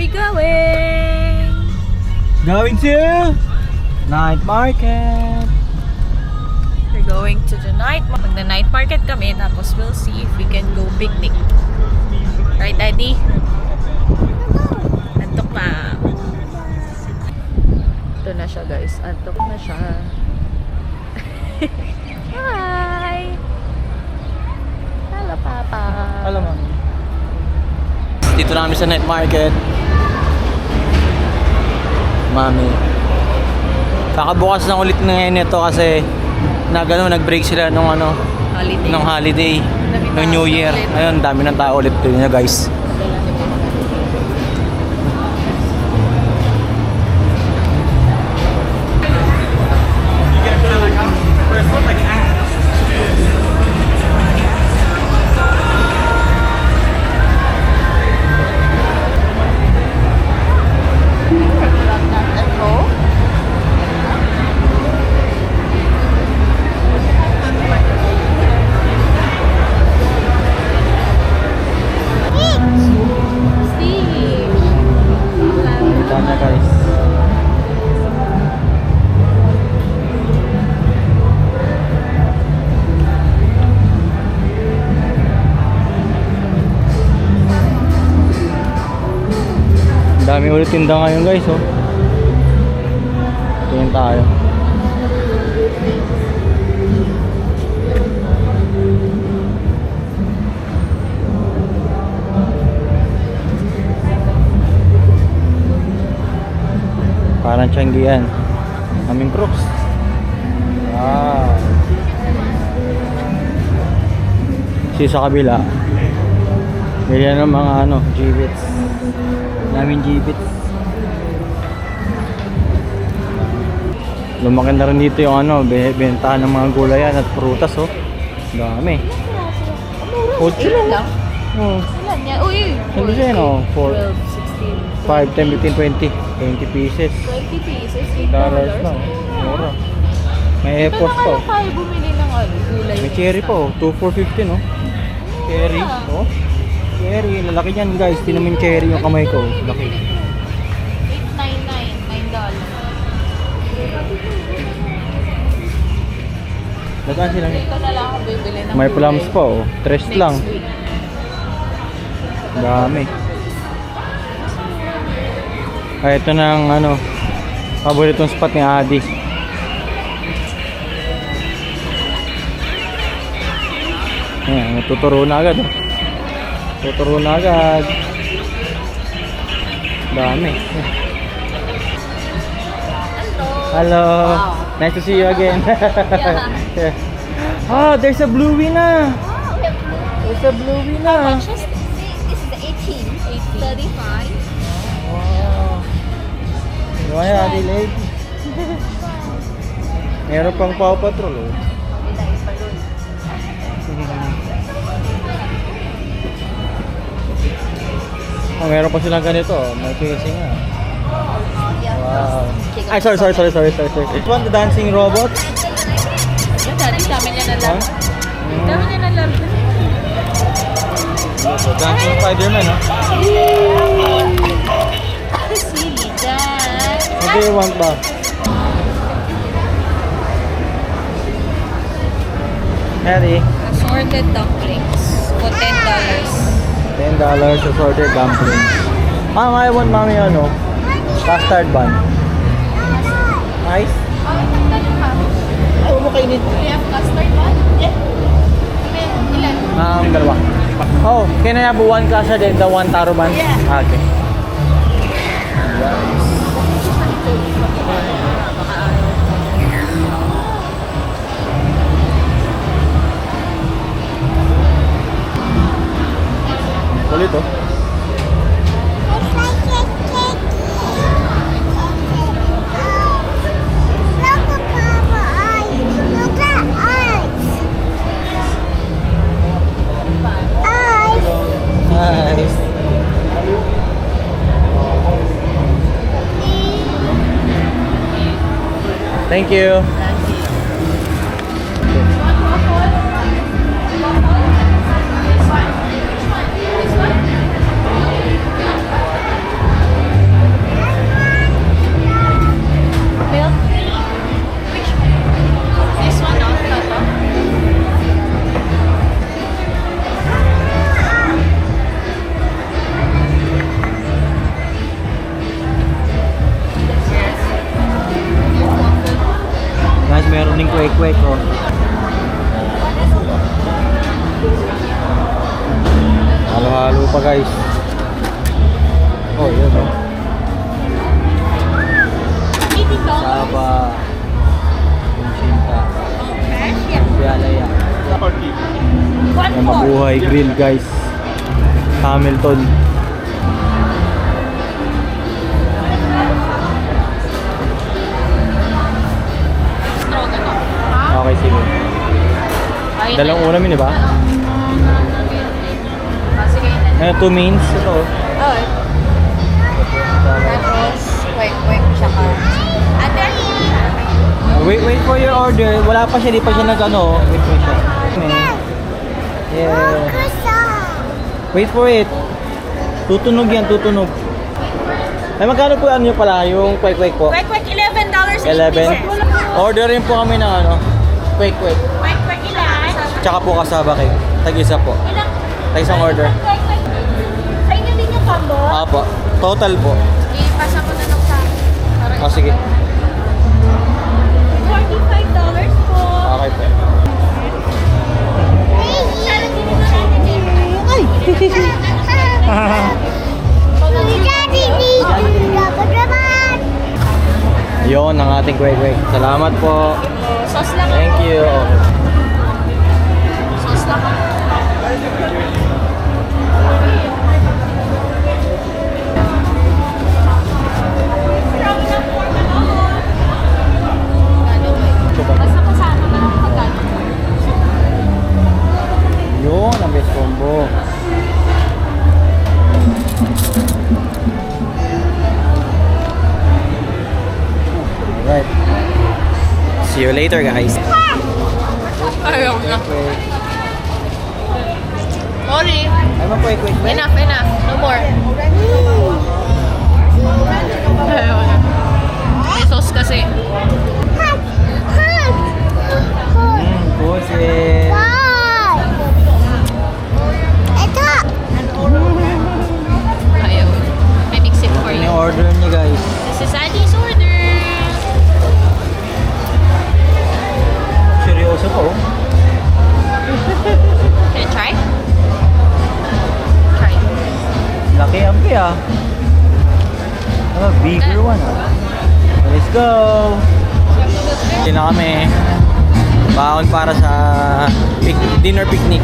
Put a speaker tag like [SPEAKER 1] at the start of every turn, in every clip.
[SPEAKER 1] we going?
[SPEAKER 2] Going to night market.
[SPEAKER 1] We're going to the night market. Mag-night market kami, tapos we'll see if we can go picnic. Right, Daddy? Antok na. Ito na siya, guys. Antok na siya. Hi! Hello, Papa.
[SPEAKER 2] Hello, Mom. Dito na kami sa night market. Mami. Kakabukas lang ulit na ngayon ito kasi nag-break sila nung
[SPEAKER 1] Holiday.
[SPEAKER 2] nung holiday, nung New Year. Ayun, dami ng tao ulit din niya, guys. Dami ulit tinda ngayon, guys, oh. Tingin tayo. Parang Tianggian. Aming Crooks. Wow. Sa kabila. Ganyan ng mga G-bits. Namin G-bits. Lumaki na rin dito yung bentahan ng mga gulayan at prutas, oh. Dami. 8
[SPEAKER 1] lang.
[SPEAKER 2] Oh.
[SPEAKER 1] Ilan yan? Uy!
[SPEAKER 2] Ano siya, no? 4,
[SPEAKER 1] 12,
[SPEAKER 2] 5, 10, 15, 20. 20 pieces.
[SPEAKER 1] 20 pieces,
[SPEAKER 2] Dollars
[SPEAKER 1] $8.
[SPEAKER 2] na, oh. Mura. May
[SPEAKER 1] Ito
[SPEAKER 2] efforts
[SPEAKER 1] na
[SPEAKER 2] pa,
[SPEAKER 1] kaya
[SPEAKER 2] oh.
[SPEAKER 1] tayo bumili ng gulay.
[SPEAKER 2] May cherry pa, oh. 2 for 15, oh. Cherry, oh. Cherry, lalaki niyan, guys. Tinamin cherry yung kamay ko. Laki.
[SPEAKER 1] $8.99, $9.
[SPEAKER 2] Dagaan sila niya.
[SPEAKER 1] Ito na lang ako bibili ng
[SPEAKER 2] May
[SPEAKER 1] gulay.
[SPEAKER 2] plums pa, oh. Tres
[SPEAKER 1] Next
[SPEAKER 2] lang.
[SPEAKER 1] week.
[SPEAKER 2] Dami. Ay, ito na ang paboritong spot ni Adi. Ayan, tuturo na agad, oh. Tuturo na agad. Dami. Hello.
[SPEAKER 1] Wow.
[SPEAKER 2] Nice to see you again.
[SPEAKER 1] Yeah.
[SPEAKER 2] Oh, there's a bluey na.
[SPEAKER 3] Oh, we have blue.
[SPEAKER 2] There's a bluey na.
[SPEAKER 3] This is the 18, 35.
[SPEAKER 2] Wow. Diba yan, Adelaide? Meron pang Paw Patrol, oh. Oh, meron pa silang ganito, oh. May facing nga. Wow. Ay, sorry. It one, the dancing robot?
[SPEAKER 1] Yan, Daddy, dami niya na lang.
[SPEAKER 2] Huh?
[SPEAKER 1] Dami niya na lang.
[SPEAKER 2] Dancing Spider-Man, oh.
[SPEAKER 1] Silly, Dad.
[SPEAKER 2] What do you want ba? Harry,
[SPEAKER 1] Assorted dumplings. For $10.
[SPEAKER 2] $10 assorted dumplings. Mom, I want mommy custard bun. Ice? Ay, huwag mo kainin.
[SPEAKER 1] Do you have custard bun? Yeah. Ilan?
[SPEAKER 2] Dalawa. Oh, can I have one custard and the one taro bun?
[SPEAKER 1] Yeah.
[SPEAKER 2] Okay. Ulit, oh. Nice. Thank you. guys. Oh, yun oh.
[SPEAKER 1] $80.
[SPEAKER 2] Saba. Kunchinta.
[SPEAKER 1] Okay.
[SPEAKER 2] Bialaya.
[SPEAKER 1] One
[SPEAKER 2] Ay,
[SPEAKER 1] more.
[SPEAKER 2] mabuhay grill guys. Hamilton. Okay, sige. Dalawang ulam yun, di ba?
[SPEAKER 1] Sige.
[SPEAKER 2] Ano, 2 mains? Ito.
[SPEAKER 1] Oh. Tapos, wait, siya ka. Ate!
[SPEAKER 2] Wait for your order. Wala pa siya, di pa siya nag-ano. Wait siya. Yeah. Wait for it. Tutunog yan, tutunog. Ay, magkano po ano nyo pala? Yung kwek-kwek po?
[SPEAKER 1] Quick, $11.
[SPEAKER 2] 11. Orderin po kami ng ano, kwek-kwek.
[SPEAKER 1] Quick, ilan?
[SPEAKER 2] Tsaka po kasaba cake. Tag-isa po.
[SPEAKER 1] Ilang?
[SPEAKER 2] Tag-isang order.
[SPEAKER 1] Sa inyo din yung combo?
[SPEAKER 2] Apo. Total po.
[SPEAKER 1] Ipasa ko na lang sa akin.
[SPEAKER 2] O, sige.
[SPEAKER 1] $45 po.
[SPEAKER 2] Okay po.
[SPEAKER 1] Sana din mo natin eh. Ay!
[SPEAKER 2] Yun ang ating kwek-kwek. Salamat po.
[SPEAKER 1] Sauce lang
[SPEAKER 2] Thank you.
[SPEAKER 1] Sauce lang Basta kasama na lang pagkano.
[SPEAKER 2] Yun ang best combo. Alright. See you later, guys.
[SPEAKER 1] Ayaw na. Sorry.
[SPEAKER 2] Ay, ma-kwek-kwek ba?
[SPEAKER 1] Enough. No more. Ayaw na. May sauce kasi.
[SPEAKER 2] Pusit.
[SPEAKER 1] Ayaw. I mix it for
[SPEAKER 2] Ano
[SPEAKER 1] you.
[SPEAKER 2] yung order niyo, guys?
[SPEAKER 1] This is Annie's order.
[SPEAKER 2] Seryoso po.
[SPEAKER 1] Can I try? Try.
[SPEAKER 2] Laki ang ah. Bigger one ah. Let's go. Hindi na kami. Baon para sa dinner picnic.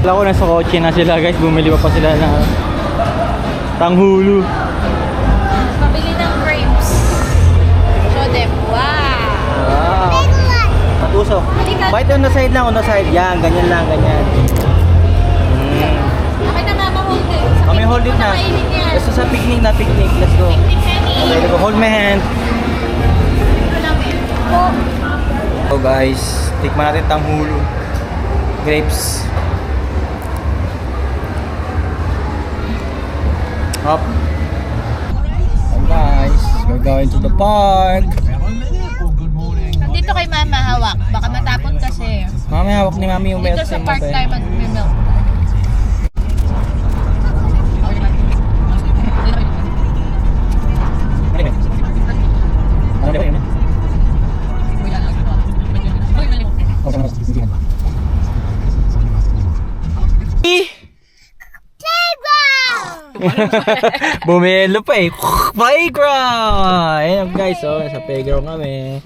[SPEAKER 2] Wala ko nasa kotse na sila guys, bumili pa sila ng tanghulo.
[SPEAKER 1] Pabili ng grapes. Show them. Wow.
[SPEAKER 2] Wow. Matuso. Bite on the side lang, on the side. Yan, ganyan lang, ganyan.
[SPEAKER 1] Okay na mama, hold it.
[SPEAKER 2] Kami hold it na.
[SPEAKER 1] Nakainit yan.
[SPEAKER 2] Basta sa picnic na picnic. Let's go.
[SPEAKER 1] Picnic, Penny.
[SPEAKER 2] Okay, let's go. Hold my hand.
[SPEAKER 1] Ito namin. Po.
[SPEAKER 2] So guys, tikman natin tanghulo. Grapes. Up. And guys, we're going to the park.
[SPEAKER 1] Nandito kay mama hawak. Baka matapon kasi.
[SPEAKER 2] Mami, hawak ni mami yung milk.
[SPEAKER 1] Dito sa park tayo mag-milk.
[SPEAKER 2] Bumelo pa eh. Playground! Ayan guys, oh, sa playground kami.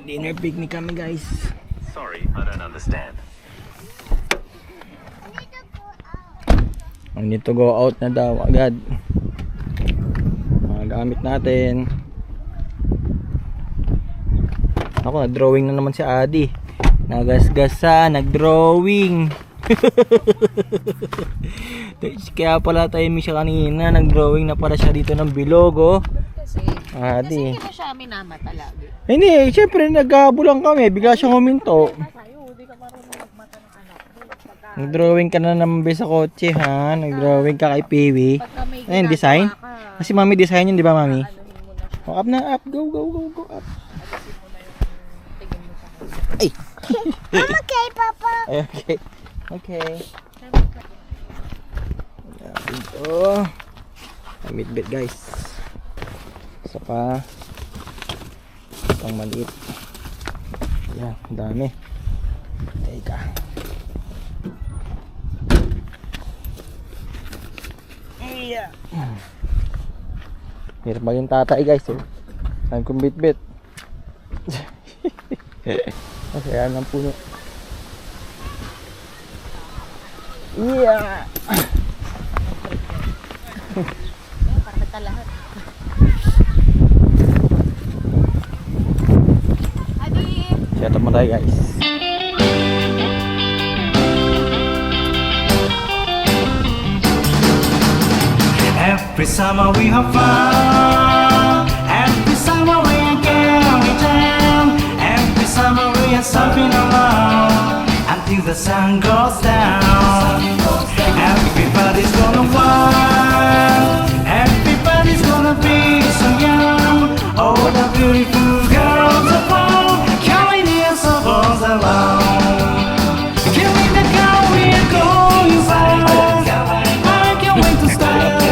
[SPEAKER 2] Dinner picnic kami guys.
[SPEAKER 4] Sorry, I don't understand.
[SPEAKER 2] I need to go out na daw agad. Mga gamit natin. Ako, nag-drawing na naman si Adi. Nagasgasa, nag-drawing. Kaya pala tayo siya kanina, nag-drawing na para siya dito ng bilog, oh.
[SPEAKER 1] Kasi
[SPEAKER 2] Adi.
[SPEAKER 1] hindi mo siya minamata lagi.
[SPEAKER 2] Hindi, syempre nagkabulang kami, bigla siyang huminto. Nag-drawing ka na naman sa kotse, ha? Nag-drawing ka kay Peewee.
[SPEAKER 1] Pagka may
[SPEAKER 2] Ayun, design? Kasi mami design yun, di ba mami? Oh, up na, up. Go, go, go, go, up. Ay!
[SPEAKER 3] I'm okay, Papa.
[SPEAKER 2] Ay, okay. Okay. Oh. May midbit guys. Isa pa. Pang maliit. Yan, ang dami. Teka. Yeah. Hirap maging tatay guys oh. Ang kong bit-bit. Kasi yan ang puno. Yeah.
[SPEAKER 3] Para kita lahat. Adi!
[SPEAKER 2] Shut up mo tayo guys.
[SPEAKER 5] Every summer we have fun. Every summer we are going down. Every summer we are surfing around until the sun goes down. Everybody's gonna want. Everybody's gonna be so young. All the beautiful girls around, carrying their souls along. Killing the girl we are going fast. I can't wait to start.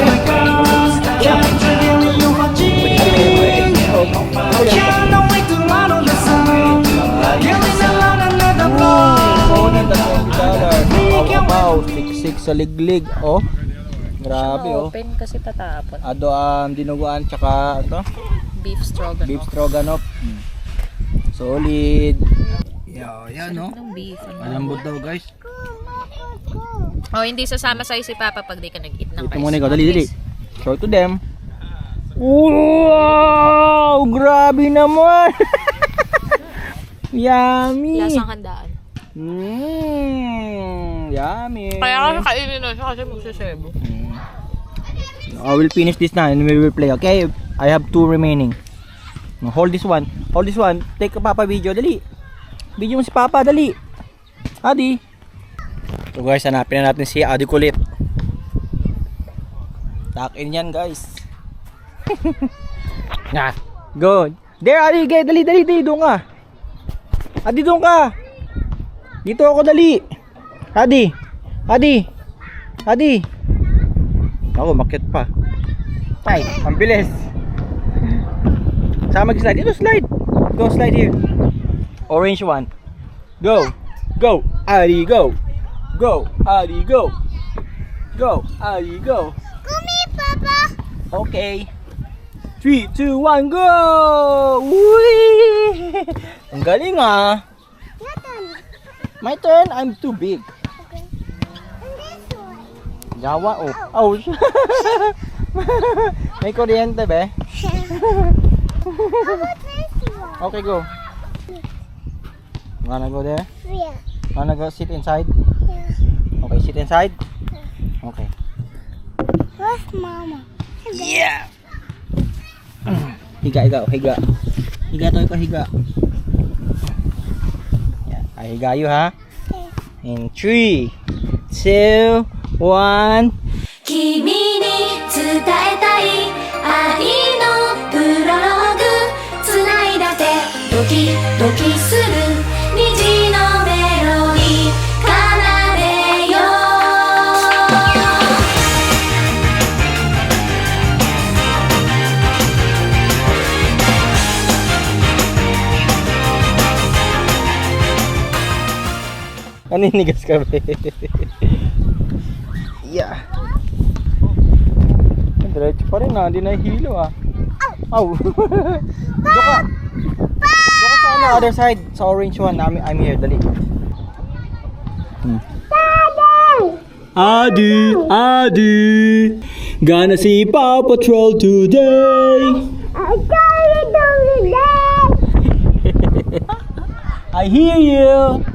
[SPEAKER 2] Siksik sa liglig. Oh. Grabe oh.
[SPEAKER 1] Open kasi tatapon.
[SPEAKER 2] Ado dinuguan tsaka ano?
[SPEAKER 1] Beef stroganoff.
[SPEAKER 2] Beef stroganoff. Solid. Yan no.
[SPEAKER 1] Ng beef.
[SPEAKER 2] Malambot daw guys.
[SPEAKER 1] Oh, hindi sasama sa'yo si Papa pag di ka nag-eat ng
[SPEAKER 2] Ito muna ikaw. Dali. Show to them. Wow! Grabe naman! Yummy!
[SPEAKER 1] Lasang handaan.
[SPEAKER 2] Yummy!
[SPEAKER 1] Kaya kasi kainin na siya kasi magsasebo.
[SPEAKER 2] I will finish this now and we will play, okay? I have 2 remaining. Hold this one. Hold this one. Take a Papa video. Dali. Video mo si Papa. Dali. Adi. So guys, hanapin na natin si Adi Kulit. Tuck in yan guys. Nah. Go. There, Adi. Dali. Doon ka. Adi, doon ka. Dito ako, dali. Adi. Ako, makit pa. Ay, ang bilis. Saan mag-slide? Dito slide. Go, slide here. Orange one. Go. Adi, go. Adi, go. Adi, go.
[SPEAKER 3] Come here, Papa!
[SPEAKER 2] Okay. 3, 2, 1, go! Whee! Ang galing ah.
[SPEAKER 3] Your turn.
[SPEAKER 2] My turn. I'm too big.
[SPEAKER 3] Okay. And this one.
[SPEAKER 2] Jawa oh. Oh. May kuryente be.
[SPEAKER 3] How about this one?
[SPEAKER 2] Okay, go. Wanna go there?
[SPEAKER 3] Yeah.
[SPEAKER 2] Wanna go sit inside?
[SPEAKER 3] Yeah.
[SPEAKER 2] Okay, sit inside. Okay.
[SPEAKER 3] Where's Mama?
[SPEAKER 2] Yeah. Higa. Higa to ikaw, higa. Yeah, I higa you ha. In 3, 2, 1.
[SPEAKER 6] 君に伝えたい愛のプロローグつないだ手ドキドキする虹のメロディー奏でよ
[SPEAKER 2] Naninigas ka ba? Yeah. Diretso pa rin ah, hindi nahihilo ah. Aw! Doon ka! Doon ka sa ano, other side, sa orange one. I'm here, dali. Adi! Gonna see Paw Patrol today! I hear you!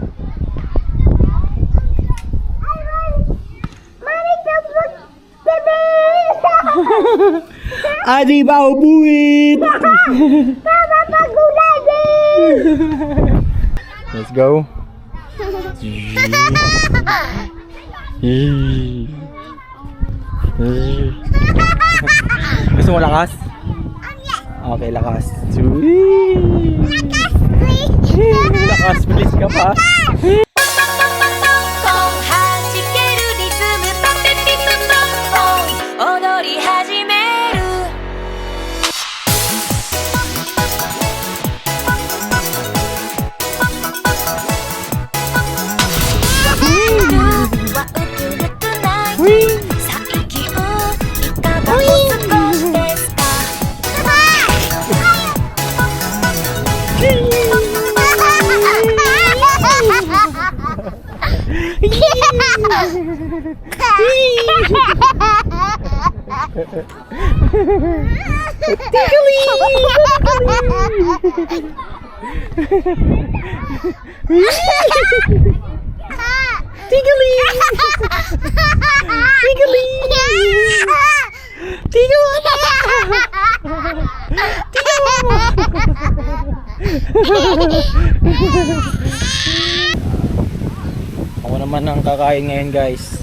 [SPEAKER 2] Adi bau buit. Let's go. Gusto mo lakas? Okay, lakas. Lakas, please ka pa.
[SPEAKER 6] ポンポンポンポン弾けるリズムパペピプポンポン
[SPEAKER 2] Ako naman ang kakain ngayon guys.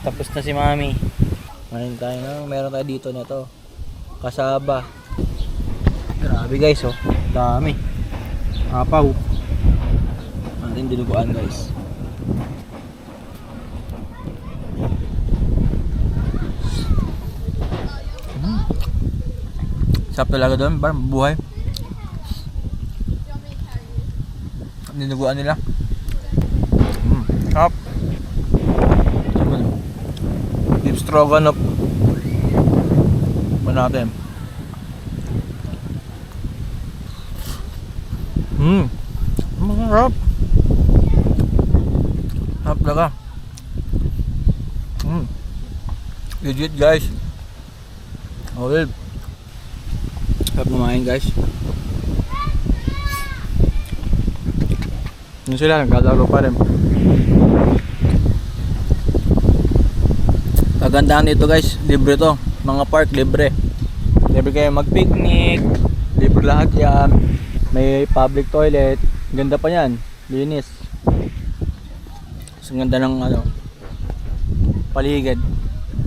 [SPEAKER 2] Tapos na si mami. Ngayon tayo na, meron tayo dito na to. Kasaba. Grabe guys oh. Dami. Apaw. Ating dinuguan guys. Sarap talaga doon, parang buhay. Dinuguan nila. Sarap. Beef stroganoff. Ba natin? Masarap. Sarap talaga. Legit guys. Olive. Sarap kumain guys. Yun sila, nagkalaro pa rin. Kagandahan nito guys, libre to. Mga park, libre. Libre kayo mag-picnic. Libre lahat yan. May public toilet. Ganda pa yan. Linis. Ang ganda ng paligid.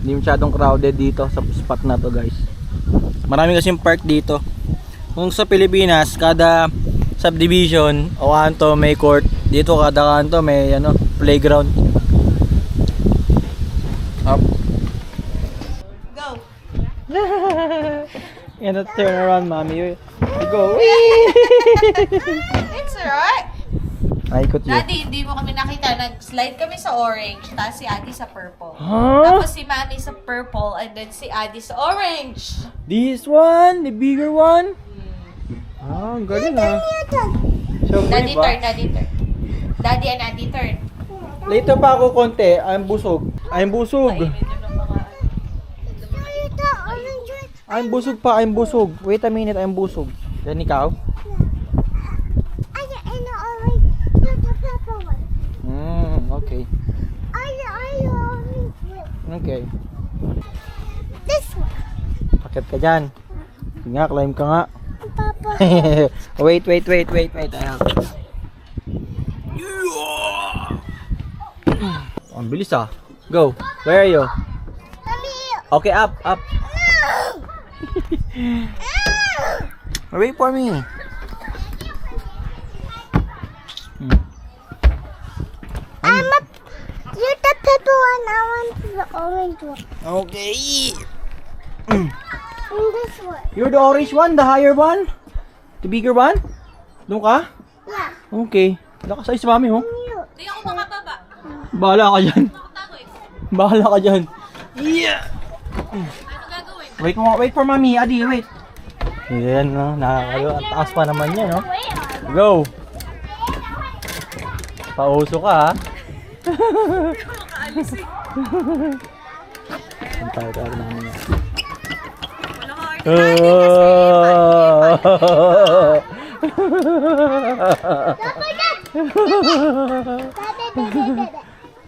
[SPEAKER 2] Hindi masyadong crowded dito sa spot na to guys. Marami kasing park dito. Kung sa Pilipinas, kada subdivision o kanto may court. Dito kada kanto may playground. Up.
[SPEAKER 1] Go!
[SPEAKER 2] And turn around, mommy. You go.
[SPEAKER 1] It's alright.
[SPEAKER 2] Ay, ikot yun.
[SPEAKER 1] Daddy, hindi mo kami nakita. Nag-slide kami sa orange, tapos si Adi sa purple.
[SPEAKER 2] Huh?
[SPEAKER 1] Tapos si Mami sa purple, and then si Adi sa orange.
[SPEAKER 2] This one, the bigger one. Ah, ang galing ah. So,
[SPEAKER 1] Daddy
[SPEAKER 2] ba?
[SPEAKER 1] turn, Daddy turn. Daddy and Adi turn.
[SPEAKER 2] Later pa ako konti. I'm busog. I'm busog. I'm busog pa. I'm busog. Wait a minute. I'm busog. Then ikaw? Okay. Okay.
[SPEAKER 3] This one.
[SPEAKER 2] Pakit ka dyan. Sige nga, climb ka nga.
[SPEAKER 3] Papa.
[SPEAKER 2] Wait. Ayan. Ang bilis ah. Go. Where are you? Okay, up. Wait for me.
[SPEAKER 3] You're the purple one. I want the orange one.
[SPEAKER 2] Okay.
[SPEAKER 3] And this one.
[SPEAKER 2] You're the orange one, the higher one? The bigger one? Doon ka?
[SPEAKER 3] Yeah.
[SPEAKER 2] Okay. Lakas size mami mo.
[SPEAKER 3] You.
[SPEAKER 1] Hindi ako makababa.
[SPEAKER 2] Bahala ka dyan.
[SPEAKER 1] Nakatago eh.
[SPEAKER 2] Bahala ka dyan. Yeah.
[SPEAKER 1] Ano gagawin?
[SPEAKER 2] Wait for mami. Adi, wait. Yan, no. Nakakalo. Ang taas pa naman yan, no. Go. Pauso ka, ha. Tayo namin yan.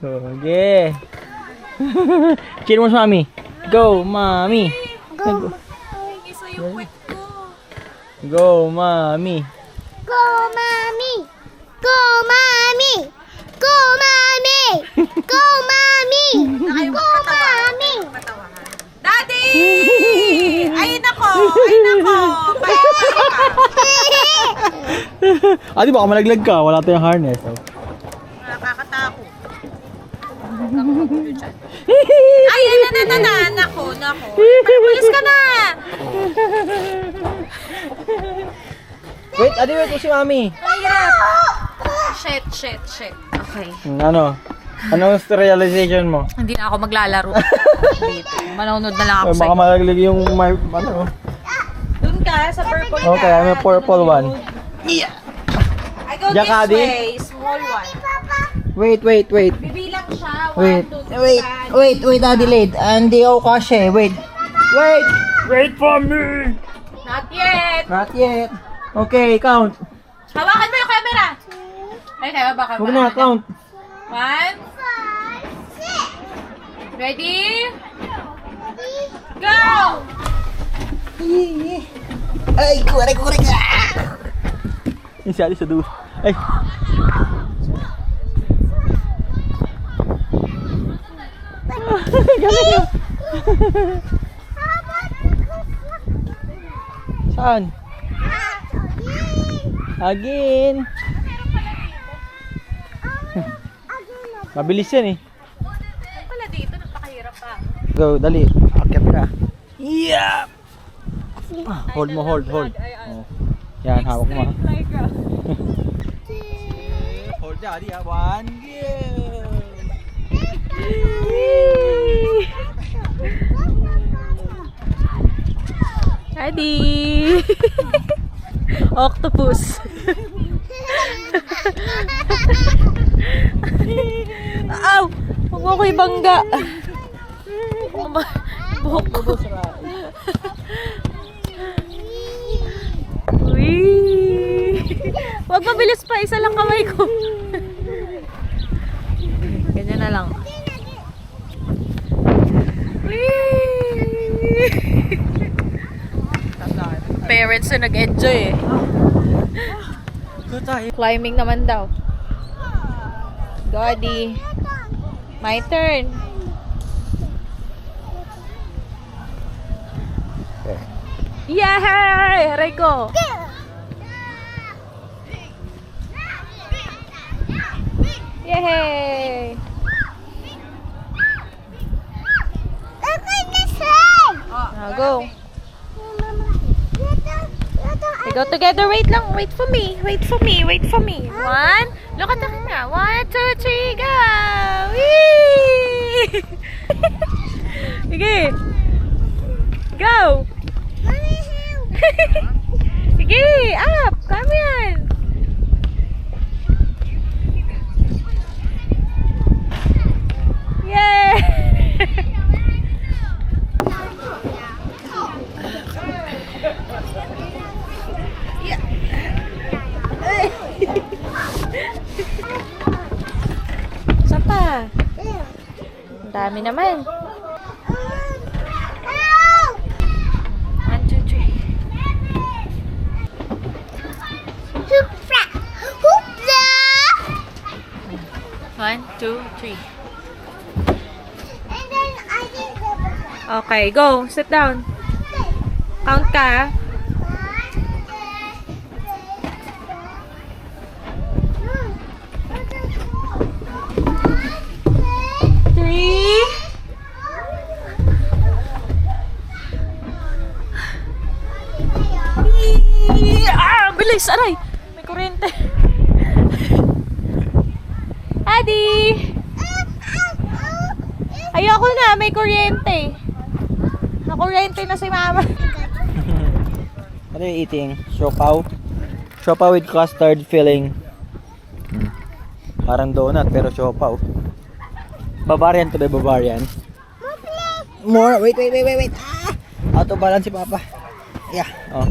[SPEAKER 2] Okay. Cheer mo sa mami. Go, mami.
[SPEAKER 3] Go.
[SPEAKER 1] Isa yung puwit ko.
[SPEAKER 2] Go, mami.
[SPEAKER 3] Go, mommy. Go, mommy. Go, mommy. Go, mommy. Go, mommy.
[SPEAKER 1] Daddy! Ay nako! Pahinga ka!
[SPEAKER 2] Adi, baka malaglag ka. Wala tayong harness. Oh.
[SPEAKER 1] Nakakatakot. Ay, nako. Pulis ka na!
[SPEAKER 2] Wait, Adi, wait ko si mami.
[SPEAKER 1] Shit. Okay.
[SPEAKER 2] Ano? Anong realization mo?
[SPEAKER 1] Hindi na ako maglalaro. Dito. Manonood na lang ako
[SPEAKER 2] Baka malaglag yung
[SPEAKER 1] Doon ka, sa purple ka.
[SPEAKER 2] Okay, I'm a purple one.
[SPEAKER 1] I go
[SPEAKER 2] Diyan ka,
[SPEAKER 1] this
[SPEAKER 2] Adi?
[SPEAKER 1] way. Small one.
[SPEAKER 2] Wait.
[SPEAKER 1] Bibilang siya.
[SPEAKER 2] Wait, Adelaide. Hindi ako kasya eh. Wait. Wait for me.
[SPEAKER 1] Not yet.
[SPEAKER 2] Not yet. Okay, count.
[SPEAKER 1] Hawakan mo yung camera. Ay, kaya baka
[SPEAKER 2] Huwag na, count.
[SPEAKER 1] 1. Ready? Go!
[SPEAKER 2] Ay, kurik. Yung si Alice sa dulo. Ay. Galing. Saan? Again. Mabilis yan eh.
[SPEAKER 1] Pala dito, napakahirap pa.
[SPEAKER 2] Go, dali. Akyat ka. Yeah! Hold mo, hold. Oh. Yan, hawak mo. Hold daddy, 1, go!
[SPEAKER 1] Daddy! Octopus. Aw! Huwag mo ko ibangga. Buhok ko. Uy! Huwag mabilis pa. Isa lang kamay ko. Ganyan na lang. Parents na nag-enjoy eh. Climbing naman daw. Daddy. My turn. Yay! Aray ko. Yay! Now go. We go together. Wait lang. Wait for me. 1. Look at the camera. 1, 2, 3, go! Whee! Sige. Go! Sige, up! Kami yan! Yay! Saan pa? Ang dami naman. 1, 2, 3.
[SPEAKER 3] Hoopla! Hoopla!
[SPEAKER 1] 1, 2, 3.
[SPEAKER 3] And then I did the
[SPEAKER 1] Okay, go. Sit down. Count ka. 3. Bilis! Aray! May kuryente. Adi! Ayoko na, may kuryente. Nakuryente na si mama.
[SPEAKER 2] What are you eating? Siopaw? Siopaw with custard filling. Parang donut pero siopaw. Bavarian to be Bavarian. More. Wait. Out of balance si Papa. Yeah. Oh.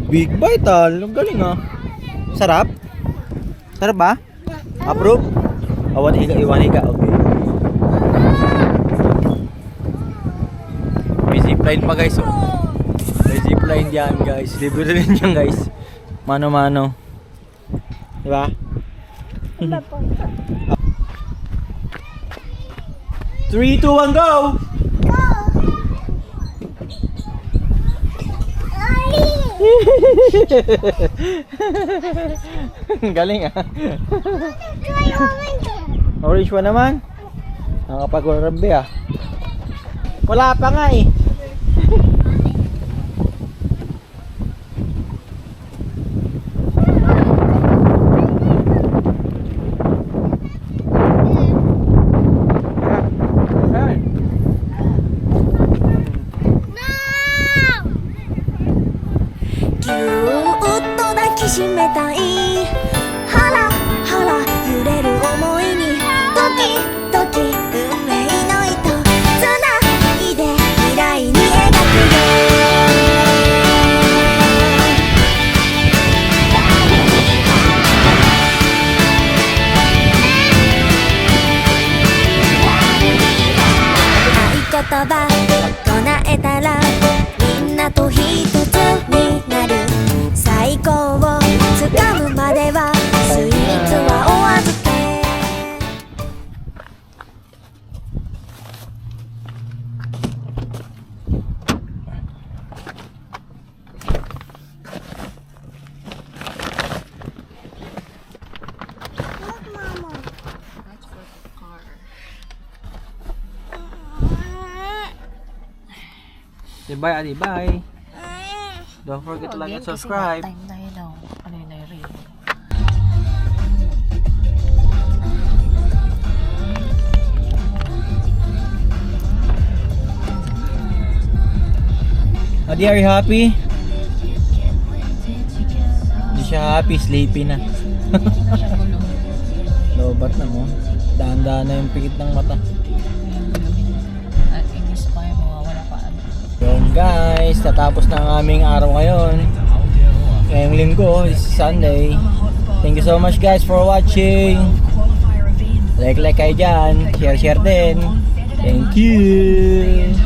[SPEAKER 2] Big bite ah. Ang galing ah. Sarap? Sarap ba? Approve? Iwan higa. Okay. May zipline pa guys oh. May zipline dyan guys. Libre rin yan guys. Mano-mano. Diba? 3, 2, 1, go! Galing ah. Orange one naman. Nakapag-rambi ah. Wala pa nga eh.
[SPEAKER 6] ぎゅーっと抱きしめたいハラハラ揺れる想葉唱えたらみんなと一つになる最高をつかむまではスイーツはお預け
[SPEAKER 2] Say bye, Adi. Bye. Don't forget to like and subscribe.
[SPEAKER 1] Time tayo daw. Ano yun na rin?
[SPEAKER 2] Adi, are you happy? Hindi siya happy. Sleepy na. Lobat na mo. Daan-daan na yung pikit ng mata.
[SPEAKER 1] At inis pa yung mawawala pa.
[SPEAKER 2] Yun guys, tatapos na ang aming araw ngayon. Ngayong linggo, is Sunday. Thank you so much guys for watching. Like kayo dyan. Share din. Thank you.